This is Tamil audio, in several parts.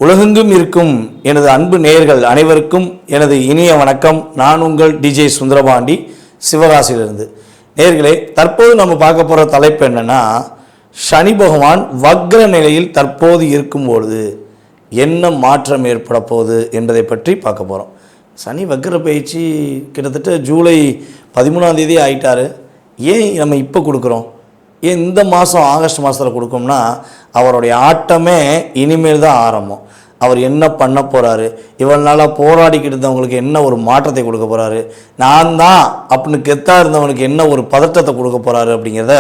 உலகெங்கும் இருக்கும் எனது அன்பு நேயர்கள் அனைவருக்கும் எனது இனிய வணக்கம். நான் உங்கள் டிஜே சுந்தரபாண்டி, சிவகாசியிலிருந்து. நேயர்களே, தற்போது நம்ம பார்க்க போகிற தலைப்பு என்னென்னா, சனி பகவான் வக்ர நிலையில் தற்போது இருக்கும்பொழுது என்ன மாற்றம் ஏற்பட போகுது என்பதை பற்றி பார்க்க போகிறோம். சனி வக்ர பயிற்சி கிட்டத்தட்ட ஜூலை 13 ஆகிட்டார். ஏன் நம்ம இப்போ கொடுக்குறோம்? ஏன் இந்த மாதம் ஆகஸ்ட் மாதத்தில் கொடுக்கோம்னா, அவருடைய ஆட்டமே இனிமேல் தான் ஆரம்பம். அவர் என்ன பண்ண போகிறாரு, இவ்வளோ நாளாக போராடிக்கிட்டு இருந்தவங்களுக்கு என்ன ஒரு மாற்றத்தை கொடுக்க போகிறாரு, நான் தான் அப்படின்னு கெத்தாக இருந்தவனுக்கு என்ன ஒரு பதட்டத்தை கொடுக்க போகிறாரு அப்படிங்கிறத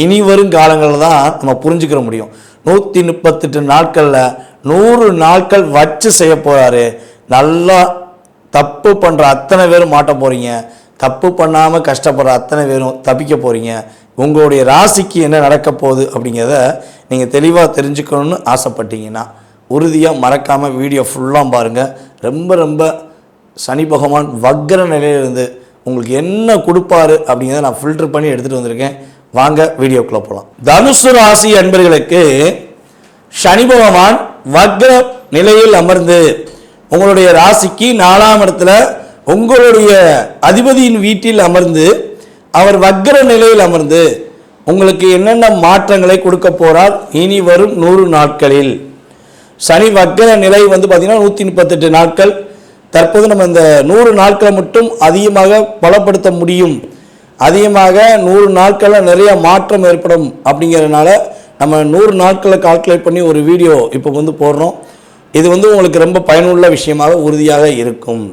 இனி வரும் காலங்களில் தான் நம்ம புரிஞ்சுக்கிற முடியும். 138 நாட்களில் 100 நாட்கள் வச்சு செய்ய போகிறாரு. நல்லா தப்பு பண்ணுற அத்தனை பேரும் மாட்ட போகிறீங்க, தப்பு பண்ணாமல் கஷ்டப்படுற அத்தனை பேரும் தப்பிக்க போகிறீங்க. உங்களுடைய ராசிக்கு என்ன நடக்க போகுது அப்படிங்கிறத நீங்கள் தெளிவாக தெரிஞ்சுக்கணும்னு ஆசைப்பட்டீங்கன்னா உறுதியாக மறக்காமல் வீடியோ ஃபுல்லாக பாருங்கள். ரொம்ப சனி பகவான் வக்ர நிலையிலிருந்து உங்களுக்கு என்ன கொடுப்பாரு அப்படிங்கிறத நான் ஃபில்டர் பண்ணி எடுத்துகிட்டு வந்திருக்கேன். வாங்க வீடியோக்குள்ளே போகலாம். தனுசு ராசி அன்பர்களுக்கு சனி பகவான் வக்ர நிலையில் அமர்ந்து உங்களுடைய ராசிக்கு 4ஆம் இடத்துல உங்களுடைய அதிபதியின் வீட்டில் அமர்ந்து அவர் வக்ர நிலையில் அமர்ந்து உங்களுக்கு என்னென்ன மாற்றங்களை கொடுக்க போகிறார் இனி வரும் 100 நாட்களில். சனி வக்ர நிலை பார்த்தீங்கன்னா 138 நாட்கள். தற்போது நம்ம இந்த 100 நாட்களை மட்டும் அதிகமாக பலப்படுத்த முடியும். அதிகமாக 100 நாட்களில் நிறைய மாற்றம் ஏற்படும். அப்படிங்கிறதுனால நம்ம 100 நாட்களை கால்குலேட் பண்ணி ஒரு வீடியோ இப்போ போடுறோம். இது உங்களுக்கு ரொம்ப பயனுள்ள விஷயமாக உறுதியாக இருக்கும்.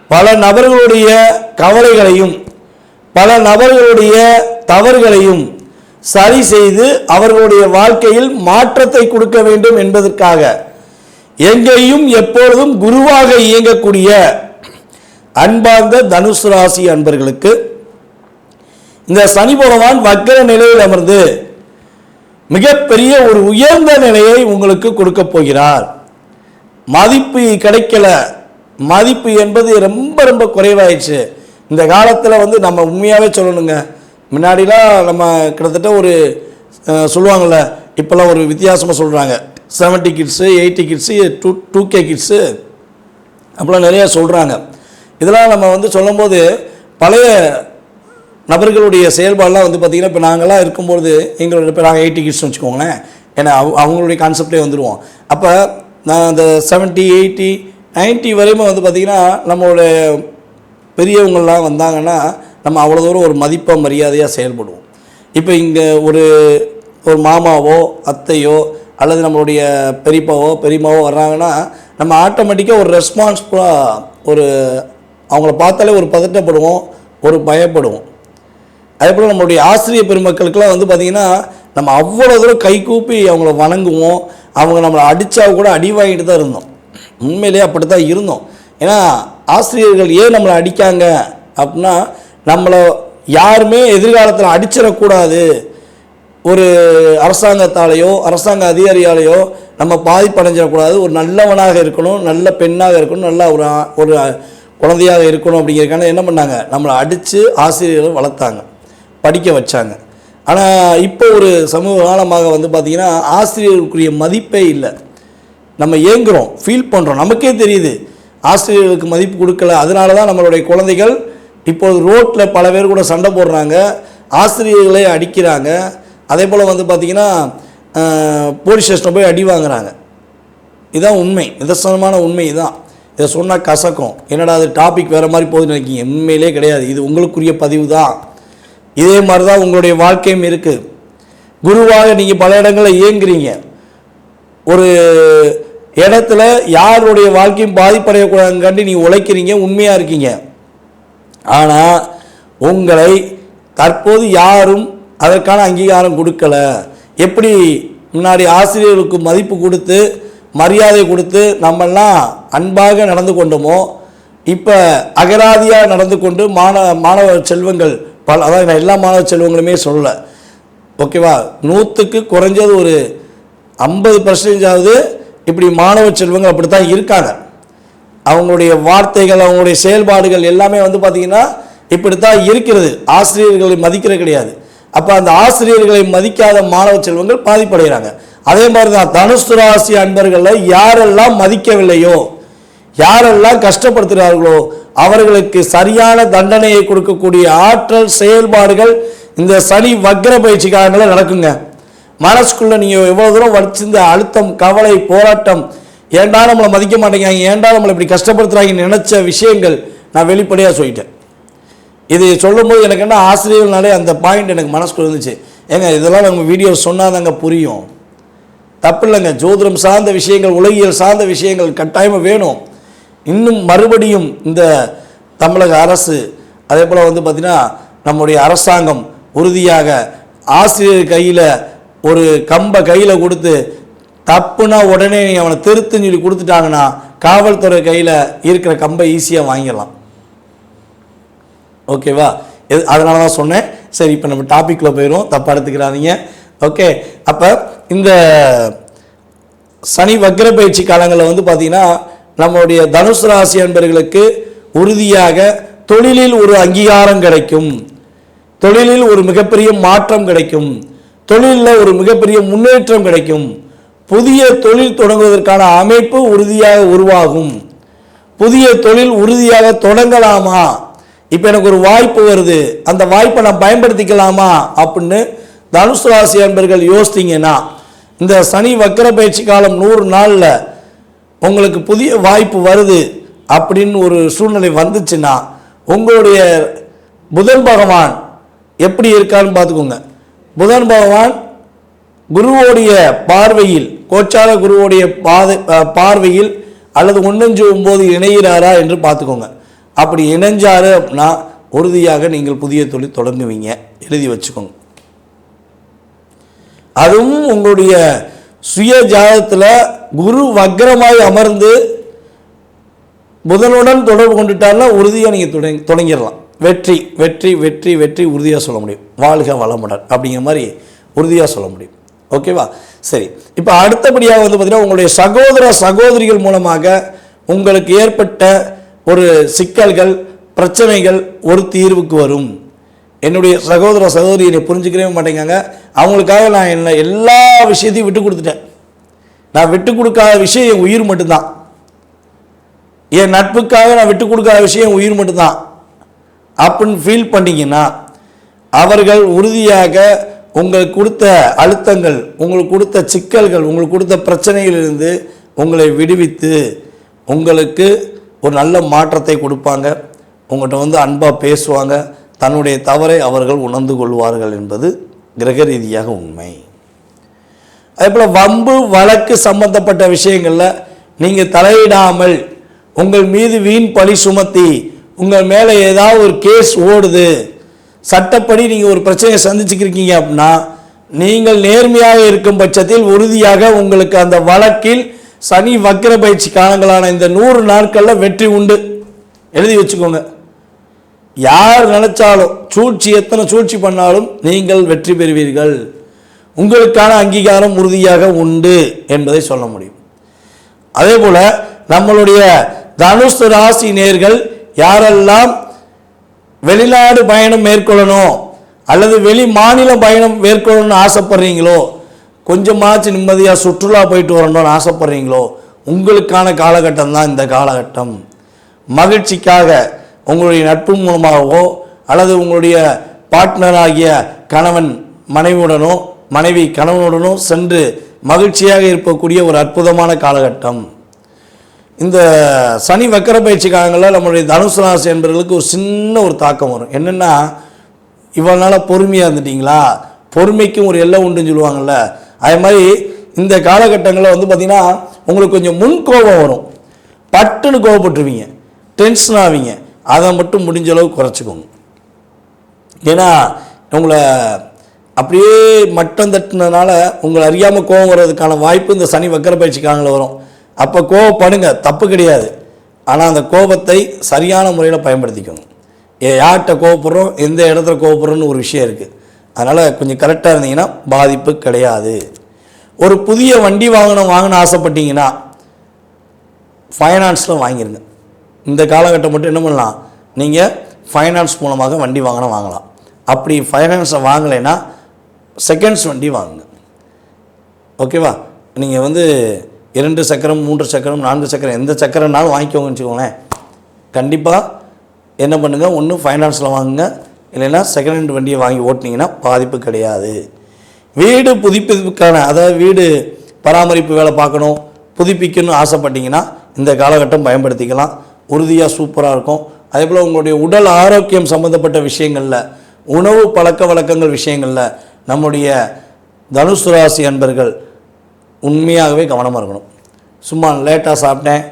பல நபர்களுடைய கவலைகளையும் பல நபர்களுடைய தவறுகளையும் சரி செய்து அவர்களுடைய வாழ்க்கையில் மாற்றத்தை கொடுக்க வேண்டும் என்பதற்காக எங்கேயும் எப்பொழுதும் குருவாக இயங்கக்கூடிய அன்பார்ந்த தனுசு ராசி அன்பர்களுக்கு இந்த சனி பகவான் வக்ர நிலையில் அமர்ந்து மிகப்பெரிய ஒரு உயர்ந்த நிலையை உங்களுக்கு கொடுக்க போகிறார். மதிப்பு கிடைக்கல, மதிப்பு என்பது ரொம்ப குறைவாயிடுச்சு. இந்த காலத்தில் நம்ம உண்மையாகவே சொல்லணுங்க. முன்னாடிலாம் நம்ம கிட்டத்தட்ட ஒரு சொல்லுவாங்கள்ல, இப்போல்லாம் ஒரு வித்தியாசமாக சொல்கிறாங்க. 70 கிட்ஸு, 80 கிட்ஸு, 2K கிட்ஸு அப்போலாம் நிறையா சொல்கிறாங்க. இதெல்லாம் நம்ம சொல்லும்போது பழைய நபர்களுடைய செயல்பாடெலாம் பார்த்திங்கன்னா, இப்போ நாங்களாம் இருக்கும்போது எங்களோட இப்போ நாங்கள் 80 கிட்ஸ்னு வச்சுக்கோங்களேன். ஏன்னா அவங்களுடைய கான்செப்டே வந்துடுவோம். அப்போ நான் அந்த 70, 80, 90 வரையுமே பார்த்திங்கன்னா நம்மளோட பெரியவங்கள்லாம் வந்தாங்கன்னா நம்ம அவ்வளோ தூரம் ஒரு மதிப்பாக மரியாதையாக செயல்படுவோம். இப்போ இங்கே ஒரு மாமாவோ அத்தையோ அல்லது நம்மளுடைய பெரியப்பாவோ பெரியம்மாவோ வர்றாங்கன்னா நம்ம ஆட்டோமேட்டிக்காக ஒரு ரெஸ்பான்சிபிளாக அவங்கள பார்த்தாலே ஒரு பதட்டப்படுவோம், ஒரு பயப்படுவோம். அதே போல் நம்மளுடைய ஆசிரியர் பெருமக்களுக்கெல்லாம் பார்த்திங்கன்னா நம்ம அவ்வளோ தூரம் கை கூப்பி அவங்கள வணங்குவோம். அவங்க நம்மளை அடித்தா கூட அடி வாங்கிட்டு தான் இருந்தோம். உண்மையிலே அப்படி தான் இருந்தோம். ஏன்னா ஆசிரியர்கள் ஏன் நம்மளை அடிக்காங்க அப்படின்னா, நம்மளை யாருமே எதிர்காலத்தில் அடிச்சிடக்கூடாது, ஒரு அரசாங்கத்தாலேயோ அரசாங்க அதிகாரியாலேயோ நம்ம பாதிப்படைஞ்சிடக்கூடாது, ஒரு நல்லவனாக இருக்கணும், நல்ல பெண்ணாக இருக்கணும், நல்ல ஒரு குழந்தையாக இருக்கணும் அப்படிங்கிறதுக்கான என்ன பண்ணாங்க, நம்மளை அடித்து ஆசிரியர்கள் வளர்த்தாங்க, படிக்க வச்சாங்க. ஆனால் இப்போ ஒரு சமூக காலமாக பார்த்திங்கன்னா ஆசிரியர்களுக்குரிய மதிப்பே இல்லை. நம்ம ஏங்குறோம், ஃபீல் பண்ணுறோம், நமக்கே தெரியுது ஆசிரியர்களுக்கு மதிப்பு கொடுக்கல. அதனால தான் நம்மளுடைய குழந்தைகள் இப்போது ரோட்டில் பல பேர் கூட சண்டை போடுறாங்க, ஆசிரியர்களே அடிக்கிறாங்க. அதே போல் பார்த்திங்கன்னா போலீஸ் ஸ்டேஷனில் போய் அடி வாங்குறாங்க. இதுதான் உண்மை, நிதர்சனமான உண்மை. இதுதான். இதை சொன்னால் கசக்கும், என்னடா அது டாபிக் வேறு மாதிரி போகுதுன்னு நினைக்கிங்க. உண்மையிலே கிடையாது, இது உங்களுக்குரிய பதிவு தான். இதே மாதிரி தான் உங்களுடைய வாழ்க்கையும் இருக்குது. குருவாக நீங்கள் பல இடங்களில் இயங்குறீங்க. ஒரு இடத்துல யாருடைய வாழ்க்கையும் பாதிப்படையக்கூடாதுங்காண்டி நீங்கள் உழைக்கிறீங்க, உண்மையாக இருக்கீங்க. ஆனால் உங்களை தற்போது யாரும் அதற்கான அங்கீகாரம் கொடுக்கல. எப்படி முன்னாடி ஆசிரியர்களுக்கு மதிப்பு கொடுத்து மரியாதை கொடுத்து நம்மெல்லாம் அன்பாக நடந்து கொண்டோமோ, இப்போ அகராதியாக நடந்து கொண்டு மாணவ செல்வங்கள் அதாவது நான் எல்லா மாணவ செல்வங்களுமே சொல்லலை, ஓகேவா, 100க்கு குறைஞ்சது ஒரு 50% இப்படி மாணவ செல்வங்கள் அப்படி தான் இருக்காங்க. அவங்களுடைய வார்த்தைகள் அவங்களுடைய செயல்பாடுகள் எல்லாமே பார்த்திங்கன்னா இப்படி தான் இருக்கிறது. ஆசிரியர்களை மதிக்கிற கிடையாது. அப்போ அந்த ஆசிரியர்களை மதிக்காத மாணவ செல்வங்கள் பாதிப்படைகிறாங்க. அதே மாதிரி தான் தனுசு ராசி அன்பர்களை யாரெல்லாம் மதிக்கவில்லையோ, யாரெல்லாம் கஷ்டப்படுத்துகிறார்களோ அவர்களுக்கு சரியான தண்டனையை கொடுக்கக்கூடிய ஆற்றல் செயல்பாடுகள் இந்த சனி வக்ர பயிற்சி காலங்களில் நடக்குங்க. மனசுக்குள்ள நீங்கள் எவ்வளோ தூரம் வச்சிருந்த அழுத்தம், கவலை, போராட்டம், ஏண்டா நம்மளை மதிக்க மாட்டேங்காங்க, ஏண்டா நம்மளை இப்படி கஷ்டப்படுத்துகிறாங்கன்னு நினச்ச விஷயங்கள் நான் வெளிப்படையாக சொல்லிட்டேன். இது சொல்லும்போது எனக்கு என்ன ஆசிரியர்கள்னாலே அந்த பாயிண்ட் எனக்கு மனசுக்குள்ள இருந்துச்சு. ஏங்க இதெல்லாம் நம்ம வீடியோ சொன்னால் தாங்க புரியும், தப்பு இல்லைங்க. ஜோதிடம் சார்ந்த விஷயங்கள், உலகியல் சார்ந்த விஷயங்கள் கட்டாயமாக வேணும். இன்னும் மறுபடியும் இந்த தமிழக அரசு, அதே போல் பார்த்திங்கன்னா நம்முடைய அரசாங்கம் உறுதியாக ஆசிரியர் கையில் ஒரு கம்பை கையில் கொடுத்து தப்புனா உடனே அவனை திருத்துன்னு சொல்லி கொடுத்துட்டாங்கன்னா காவல்துறை கையில் இருக்கிற கம்பை ஈஸியாக வாங்கிடலாம். ஓகேவா? அதனால தான் சொன்னேன். சரி, இப்போ நம்ம டாப்பிக்கில் போயிடும், தப்பாக எடுத்துக்கிறாதீங்க. ஓகே, அப்போ இந்த சனி வக்ர பயிற்சி காலங்களில் பார்த்திங்கன்னா நம்மளுடைய தனுசு ராசி அன்பர்களுக்கு உறுதியாக தொழிலில் ஒரு அங்கீகாரம் கிடைக்கும், தொழிலில் ஒரு மிகப்பெரிய மாற்றம் கிடைக்கும், தொழிலில் ஒரு மிகப்பெரிய முன்னேற்றம் கிடைக்கும், புதிய தொழில் தொடங்குவதற்கான அமைப்பு உறுதியாக உருவாகும். புதிய தொழில் உறுதியாக தொடங்கலாமா, இப்போ எனக்கு ஒரு வாய்ப்பு வருது, அந்த வாய்ப்பை நான் பயன்படுத்திக்கலாமா அப்படின்னு தனுசு ராசி அன்பர்கள் யோசித்தீங்கன்னா இந்த சனி வக்ர பயிற்சி காலம் 100 நாளில் உங்களுக்கு புதிய வாய்ப்பு வருது அப்படின்னு ஒரு சூழ்நிலை வந்துச்சுன்னா உங்களுடைய புதன் பகவான் எப்படி இருக்கான்னு பார்த்துக்கோங்க. புதன் பகவான் குருவோடைய பார்வையில், கோச்சார குருவோடைய பார்வையில் அல்லது 1-9 இணைகிறாரா என்று பார்த்துக்கோங்க. அப்படி இணைஞ்சாரு அப்படின்னா உறுதியாக நீங்கள் புதிய தொழில் தொடங்குவீங்க, எழுதி வச்சுக்கோங்க. அதுவும் உங்களுடைய சுய ஜாதகத்தில் குரு வக்ரமாய் அமர்ந்து புதனுடன் தொடர்பு கொண்டுட்டார்னா உறுதியாக நீங்கள் தொடங்கிடலாம். வெற்றி வெற்றி வெற்றி வெற்றி உறுதியாக சொல்ல முடியும். வாழ்க வளமுடன் அப்படிங்கிற மாதிரி உறுதியாக சொல்ல முடியும். ஓகேவா? சரி, இப்போ அடுத்தபடியாக பார்த்திங்கன்னா உங்களுடைய சகோதர சகோதரிகள் மூலமாக உங்களுக்கு ஏற்பட்ட ஒரு சிக்கல்கள், பிரச்சனைகள் ஒரு தீர்வுக்கு வரும். என்னுடைய சகோதர சகோதரி என்னை புரிஞ்சுக்கவே மாட்டேங்காங்க, அவங்களுக்காக நான் எல்லா விஷயத்தையும் விட்டு கொடுத்துட்டேன். நான் விட்டு கொடுக்காத விஷயம் என் உயிர் மட்டும்தான். என் நட்புக்காக நான் விட்டு கொடுக்காத விஷயம் என் உயிர் மட்டும்தான் அப்படின்னு ஃபீல் பண்ணிங்கன்னா அவர்கள் உறுதியாக உங்களுக்கு கொடுத்த அழுத்தங்கள், உங்களுக்கு கொடுத்த சிக்கல்கள், உங்களுக்கு கொடுத்த பிரச்சனைகளிலிருந்து உங்களை விடுவித்து உங்களுக்கு ஒரு நல்ல மாற்றத்தை கொடுப்பாங்க. உங்கள்கிட்ட அன்பாக பேசுவாங்க. தன்னுடைய தவறை அவர்கள் உணர்ந்து கொள்வார்கள் என்பது கிரக ரீதியாக உண்மை. அதே போல் வம்பு வழக்கு சம்பந்தப்பட்ட விஷயங்களில் நீங்கள் தலையிடாமல் உங்கள் மீது வீண் பழி சுமத்தி உங்கள் மேலே ஏதாவது ஒரு கேஸ் ஓடுது, சட்டப்படி நீங்கள் ஒரு பிரச்சனையை சந்திச்சுக்கிருக்கீங்க அப்படின்னா நீங்கள் நேர்மையாக இருக்கும் பட்சத்தில் உறுதியாக உங்களுக்கு அந்த வழக்கில் சனி வக்ர பயிற்சி காலங்களான இந்த 100 நாட்களில் வெற்றி உண்டு. எழுதி வச்சுக்கோங்க. யார் நினைச்சாலும் சூழ்ச்சி, எத்தனை சூழ்ச்சி பண்ணாலும் நீங்கள் வெற்றி பெறுவீர்கள். உங்களுக்கான அங்கீகாரம் உறுதியாக உண்டு என்பதை சொல்ல முடியும். அதே போல நம்மளுடைய தனுசு ராசி நேர்கள் யாரெல்லாம் வெளிநாடு பயணம் மேற்கொள்ளணும் அல்லது வெளி மாநில பயணம் மேற்கொள்ளணும்னு ஆசைப்படுறீங்களோ, கொஞ்சமாச்சு நிம்மதியாக சுற்றுலா போயிட்டு வரணும்னு ஆசைப்படுறீங்களோ, உங்களுக்கான காலகட்டம் தான் இந்த காலகட்டம். மகிழ்ச்சிக்காக உங்களுடைய நட்பு மூலமாகவோ அல்லது உங்களுடைய பார்ட்னராகிய கணவன் மனைவியுடனோ மனைவி கணவனுடனோ சென்று மகிழ்ச்சியாக இருக்கக்கூடிய ஒரு அற்புதமான காலகட்டம். இந்த சனி வக்கர பயிற்சி காலங்களில் நம்மளுடைய தனுசு ராசி என்பவர்களுக்கு ஒரு சின்ன ஒரு தாக்கம் வரும். என்னென்னா, இவ்வளோ நாளாக பொறுமையாக இருந்துட்டிங்களா, பொறுமைக்கும் ஒரு எல்லை உண்டுன்னு சொல்லுவாங்கள்ல, அதே மாதிரி இந்த காலகட்டங்களில் பார்த்திங்கன்னா உங்களுக்கு கொஞ்சம் முன் கோபம் வரும். பட்டுன்னு கோபப்பட்டுருவீங்க, டென்ஷன் ஆவீங்க. அதை மட்டும் முடிஞ்ச அளவு குறைச்சிக்கோங்க. ஏன்னா உங்களை அப்படியே மட்டம் தட்டினதுனால உங்களை அறியாமல் கோபம் வர்றதுக்கான வாய்ப்பு இந்த சனி வக்கர பயிற்சி காலங்களில் வரும். அப்போ கோபப்படுங்க, தப்பு கிடையாது. ஆனால் அந்த கோபத்தை சரியான முறையில் பயன்படுத்திக்கணும். யார்கிட்ட கோபப்படுறோம், எந்த இடத்துல கோபப்படுறோன்னு ஒரு விஷயம் இருக்குது. அதனால் கொஞ்சம் கரெக்டாக இருந்தீங்கன்னா பாதிப்பு கிடையாது. ஒரு புதிய வண்டி வாங்கணும்னு ஆசைப்பட்டீங்கன்னா ஃபைனான்ஸில் வாங்கிடுங்க. இந்த காலகட்டம் மட்டும் என்ன பண்ணலாம், நீங்கள் ஃபைனான்ஸ் மூலமாக வண்டி வாங்கலாம். அப்படி ஃபைனான்ஸை வாங்கலைன்னா செகண்ட்ஸ் வண்டி வாங்குங்க. ஓகேவா? நீங்கள் 2 சக்கரம் 3 சக்கரம் 4 சக்கரம் எந்த சக்கரம்னாலும் வாங்கிக்கோங்கன்னு வச்சுக்கோங்களேன். கண்டிப்பாக என்ன பண்ணுங்கள், ஒன்று ஃபைனான்ஸில் வாங்குங்க, இல்லைன்னா செகண்ட் ஹேண்ட் வண்டியை வாங்கி ஓட்டினீங்கன்னா பாதிப்பு கிடையாது. வீடு புதுப்பிப்புக்கான, அதாவது வீடு பராமரிப்பு வேலை பார்க்கணும், புதுப்பிக்கணும்னு ஆசைப்பட்டீங்கன்னா இந்த காலகட்டம் பயன்படுத்திக்கலாம். உறுதியாக சூப்பராக இருக்கும். அதே போல் உங்களுடைய உடல் ஆரோக்கியம் சம்மந்தப்பட்ட விஷயங்களில், உணவு பழக்க வழக்கங்கள் விஷயங்களில் நம்முடைய தனுசு ராசி அன்பர்கள் உண்மையாகவே கவனமாக இருக்கணும். சும்மா லேட்டாக சாப்பிட்டேன்,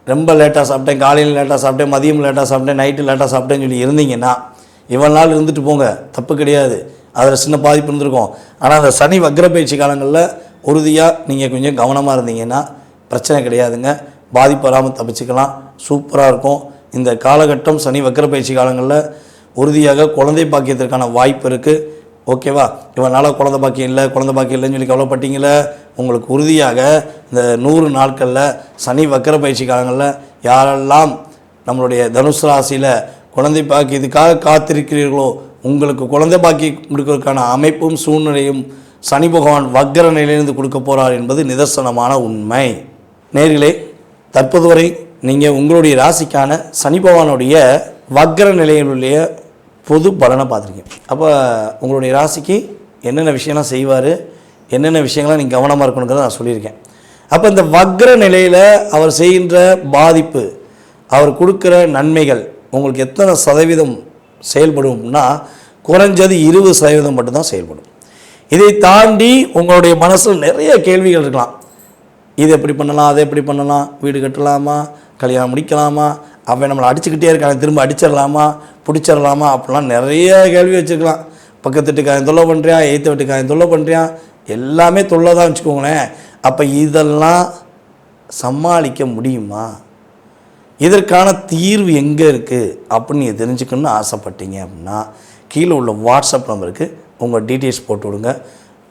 ரொம்ப லேட்டாக சாப்பிட்டேன், காலையில் லேட்டாக சாப்பிட்டேன், மதியம் லேட்டாக சாப்பிட்டேன், நைட்டு லேட்டாக சாப்பிட்டேன்னு சொல்லி இருந்தீங்கன்னா இவ்வளோ நாள் இருந்துட்டு போங்க, தப்பு கிடையாது. அதில் சின்ன பாதிப்பு இருந்திருக்கும். ஆனால் அந்த சனி வக்ர பயிற்சி காலங்களில் உறுதியாக நீங்கள் கொஞ்சம் கவனமாக இருந்தீங்கன்னா பிரச்சனை கிடையாதுங்க. பாதிப்பு வராமல் தப்பிச்சுக்கலாம். சூப்பராக இருக்கும். இந்த காலகட்டம் சனி வக்ர பயிற்சி காலங்களில் உறுதியாக குழந்தை பாக்கியத்திற்கான வாய்ப்பு இருக்குது. ஓகேவா? இவனால் குழந்தை பாக்கியம் இல்லைன்னு சொல்லி கவலைப்பட்டீங்களே, உங்களுக்கு உறுதியாக இந்த 100 நாட்களில் சனி வக்ர பயிற்சி காலங்களில் யாரெல்லாம் நம்மளுடைய தனுசு ராசியில் குழந்தை பாக்கியத்துக்காக காத்திருக்கிறீர்களோ, உங்களுக்கு குழந்தை பாக்கி கொடுக்கறதுக்கான அமைப்பும் சூழ்நிலையும் சனி பகவான் வக்ர நிலையிலிருந்து கொடுக்க போகிறார் என்பது நிதர்சனமான உண்மை. நேர்களே, தற்போது வரை நீங்கள் உங்களுடைய ராசிக்கான சனி பகவானுடைய வக்ர நிலையிலுடைய பொது பலனை பார்த்துருக்கீங்க. அப்போ உங்களுடைய ராசிக்கு என்னென்ன விஷயம்லாம் செய்வார், என்னென்ன விஷயங்கள்லாம் நீங்கள் கவனமாக இருக்கணுங்கிறத நான் சொல்லியிருக்கேன். அப்போ இந்த வக்ர நிலையில் அவர் செய்கின்ற பாதிப்பு, அவர் கொடுக்குற நன்மைகள் உங்களுக்கு எத்தனை சதவீதம் செயல்படும்னா குறைஞ்சது 20% மட்டும்தான் செயல்படும். இதை தாண்டி உங்களுடைய மனசில் நிறைய கேள்விகள் இருக்கலாம். இது எப்படி பண்ணலாம், அதை எப்படி பண்ணலாம், வீடு கட்டலாமா, கல்யாணம் முடிக்கலாமா, அவன் நம்மளை அடிச்சுக்கிட்டே இருக்காங்க, திரும்ப அடிச்சிடலாமா, பிடிச்சிடலாமா, அப்படிலாம் நிறைய கேள்வி வச்சுருக்கலாம். பக்கத்து வீட்டுக்காரன் தொல்லை பண்ணுறியா, எய்த்த வீட்டுக்காரன் தொல்லை பண்ணுறியா, எல்லாமே தொல்லை தான் வச்சுக்கோங்களேன். அப்போ இதெல்லாம் சமாளிக்க முடியுமா, இதற்கான தீர்வு எங்கே இருக்குது அப்படின்னு நீங்கள் தெரிஞ்சுக்கணுன்னு ஆசைப்பட்டீங்க அப்படின்னா கீழே உள்ள வாட்ஸ்அப் நம்பருக்கு உங்கள் டீட்டெயில்ஸ் போட்டு விடுங்க.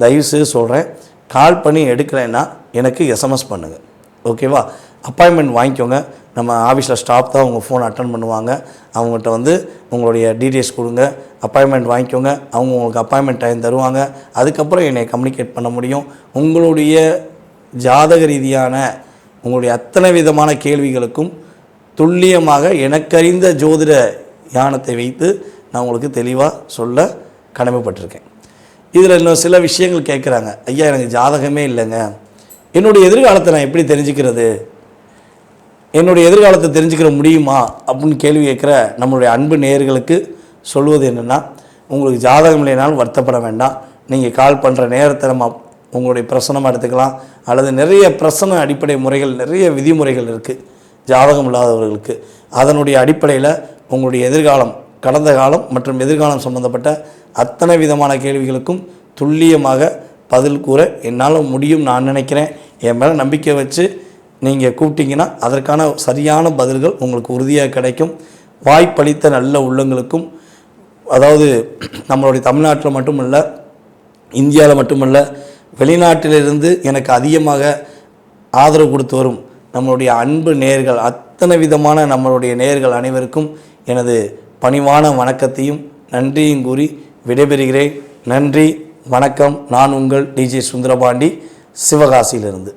தயவுசெய்து சொல்கிறேன், கால் பண்ணி எடுக்கலைன்னா எனக்கு எஸ்எம்எஸ் பண்ணுங்கள். ஓகேவா? அப்பாயின்மெண்ட் வாங்கிக்கோங்க. நம்ம ஆஃபீஸில் ஸ்டாஃப் தான் உங்கள் ஃபோன் அட்டன் பண்ணுவாங்க. அவங்ககிட்ட உங்களுடைய டீட்டெயில்ஸ் கொடுங்க, அப்பாயின்மெண்ட் வாங்கிக்கோங்க. அவங்க உங்களுக்கு அப்பாயின்மெண்ட் டைம் தருவாங்க. அதுக்கப்புறம் என்னை கம்யூனிகேட் பண்ண முடியும். உங்களுடைய ஜாதக ரீதியான உங்களுடைய அத்தனை விதமான கேள்விகளுக்கும் துல்லியமாக எனக்கறிந்த ஜோதிட ஞானத்தை வைத்து நான் உங்களுக்கு தெளிவாக சொல்ல கடமைப்பட்டிருக்கேன். இதில் இன்னும் சில விஷயங்கள் கேட்குறாங்க. ஐயா, எனக்கு ஜாதகமே இல்லைங்க, என்னுடைய எதிர்காலத்தை நான் எப்படி தெரிஞ்சுக்கிறது, என்னுடைய எதிர்காலத்தை தெரிஞ்சுக்கிற முடியுமா அப்படின்னு கேள்வி கேட்குற நம்மளுடைய அன்பு நேயர்களுக்கு சொல்வது என்னென்னா, உங்களுக்கு ஜாதகம் இல்லைனாலும் வருத்தப்பட வேண்டாம். நீங்கள் கால் பண்ணுற நேரத்தை நம்ம உங்களுடைய பிரசனமாக எடுத்துக்கலாம். அல்லது நிறைய பிரசன அடிப்படை முறைகள், நிறைய விதிமுறைகள் இருக்குது ஜாதகம் இல்லாதவர்களுக்கு. அதனுடைய அடிப்படையில் உங்களுடைய எதிர்காலம், கடந்த காலம் மற்றும் எதிர்காலம் சம்பந்தப்பட்ட அத்தனை விதமான கேள்விகளுக்கும் துல்லியமாக பதில் கூற என்னால் முடியும் நான் நினைக்கிறேன். என் மேலே நம்பிக்கை வச்சு நீங்கள் கூப்பிட்டீங்கன்னா அதற்கான சரியான பதில்கள் உங்களுக்கு உறுதியாக கிடைக்கும். வாய்ப்பளித்த நல்ல உள்ளங்களுக்கும், அதாவது நம்மளுடைய தமிழ்நாட்டில் மட்டுமல்ல, இந்தியாவில் மட்டுமல்ல, வெளிநாட்டிலிருந்து எனக்கு அதிகமாக ஆதரவு கொடுத்து வரும் நம்மளுடைய அன்பு நேயர்கள், அத்தனை விதமான நம்மளுடைய நேயர்கள் அனைவருக்கும் எனது பணிவான வணக்கத்தையும் நன்றியும் கூறி விடைபெறுகிறேன். நன்றி, வணக்கம். நான் உங்கள் டிஜே சுந்தரபாண்டி, சிவகாசியிலிருந்து.